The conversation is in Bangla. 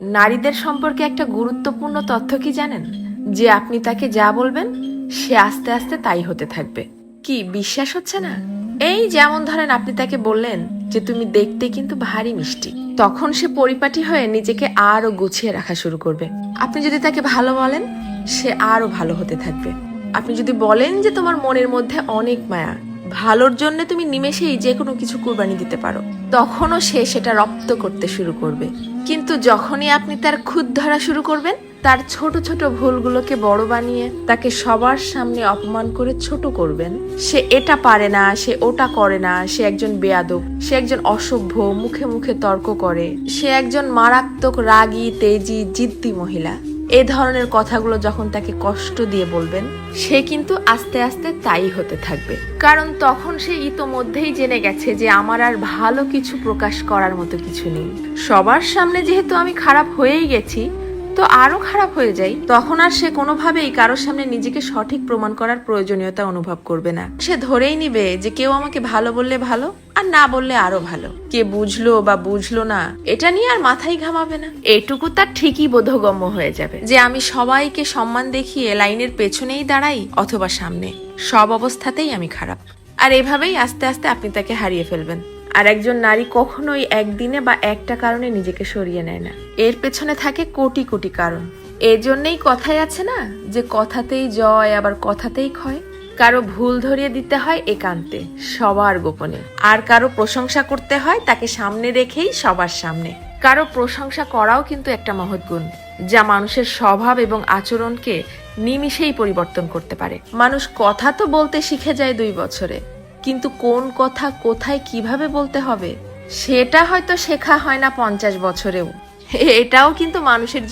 নারীদের সম্পর্কে একটা গুরুত্বপূর্ণ তথ্য কি জানেন? যে আপনি তাকে যা বলবেন সে আস্তে আস্তে তাই হতে থাকবে। কি বিশ্বাস হচ্ছে না? এই যেমন ধরেন আপনি তাকে বললেন যে তুমি দেখতে কিন্তু ভারী মিষ্টি, তখন সে পরিপাটি হয়ে নিজেকে আরো গুছিয়ে রাখা শুরু করবে। আপনি যদি তাকে ভালো বলেন সে আরো ভালো হতে থাকবে। আপনি যদি বলেন যে তোমার মনের মধ্যে অনেক মায়া, ভালোর জন্য তুমি নিমেষেই যে কোনো কিছু কুরবানি দিতে পারো, তখনও সে সেটা রপ্ত করতে শুরু করবে। কিন্তু যখনই আপনি তার খুঁত ধরা শুরু করবেন, তার ছোট ছোট ভুলগুলোকে বড় বানিয়ে তাকে সবার সামনে অপমান করে ছোট করবেন, সে এটা পারে না, সে ওটা করে না, সে একজন বেয়াদব, সে একজন অসভ্য, মুখে মুখে তর্ক করে, সে একজন মারাত্মক রাগী তেজি জিদ্দি মহিলা, এ ধরনের কথাগুলো যখন তাকে কষ্ট দিয়ে বলবেন, সে কিন্তু আস্তে আস্তে তাই হতে থাকবে। কারণ তখন সে ইতোমধ্যেই জেনে গেছে যে আমার আর ভালো কিছু প্রকাশ করার মতো কিছু নেই। সবার সামনে যেহেতু আমি খারাপ হয়েই গেছি, তো আরো খারাপ হয়ে যাই, তখন আর সে কোনোভাবেই কারোর সামনে নিজেকে সঠিক প্রমাণ করার প্রয়োজনীয়তা অনুভব করবে না। সে ধরেই নিবে যে কেউ আমাকে ভালো বললে ভালো, আর না বললে আরো ভালো। কে বুঝলো বা বুঝলো না এটা নিয়ে আর মাথায় ঘামাবে না। এটুকু তার ঠিকই বোধগম্য হয়ে যাবে যে আমি সবাইকে সম্মান দেখিয়ে লাইনের পেছনেই দাঁড়াই অথবা সামনে, সব অবস্থাতেই আমি খারাপ। আর এভাবেই আস্তে আস্তে আপনি তাকে হারিয়ে ফেলবেন। আর একজন নারী কখনোই একদিনে বা একটা কারণে নিজেকে সরিয়ে নেয় না, এর পেছনে থাকে কোটি কোটি কারণ। এজন্যই কথাই আছে না যে কথাতেই জয় আবার কথাতেই ক্ষয়। কারো ভুল ধরিয়ে দিতে হয় একান্তে, সবার গোপনে। আর কারো প্রশংসা করতে হয় তাকে সামনে রেখেই সবার সামনে। কারো প্রশংসা করাও কিন্তু একটা মহৎ গুণ, যা মানুষের স্বভাব এবং আচরণকে নিমিষেই পরিবর্তন করতে পারে। মানুষ কথা তো বলতে শিখে যায় 2 বছরে, কিন্তু কোন কথা কোথায় কিভাবে বলতে হবে সেটা হয়তো শেখা হয় না 50 বছরেও। এটাও কিন্তু মানুষের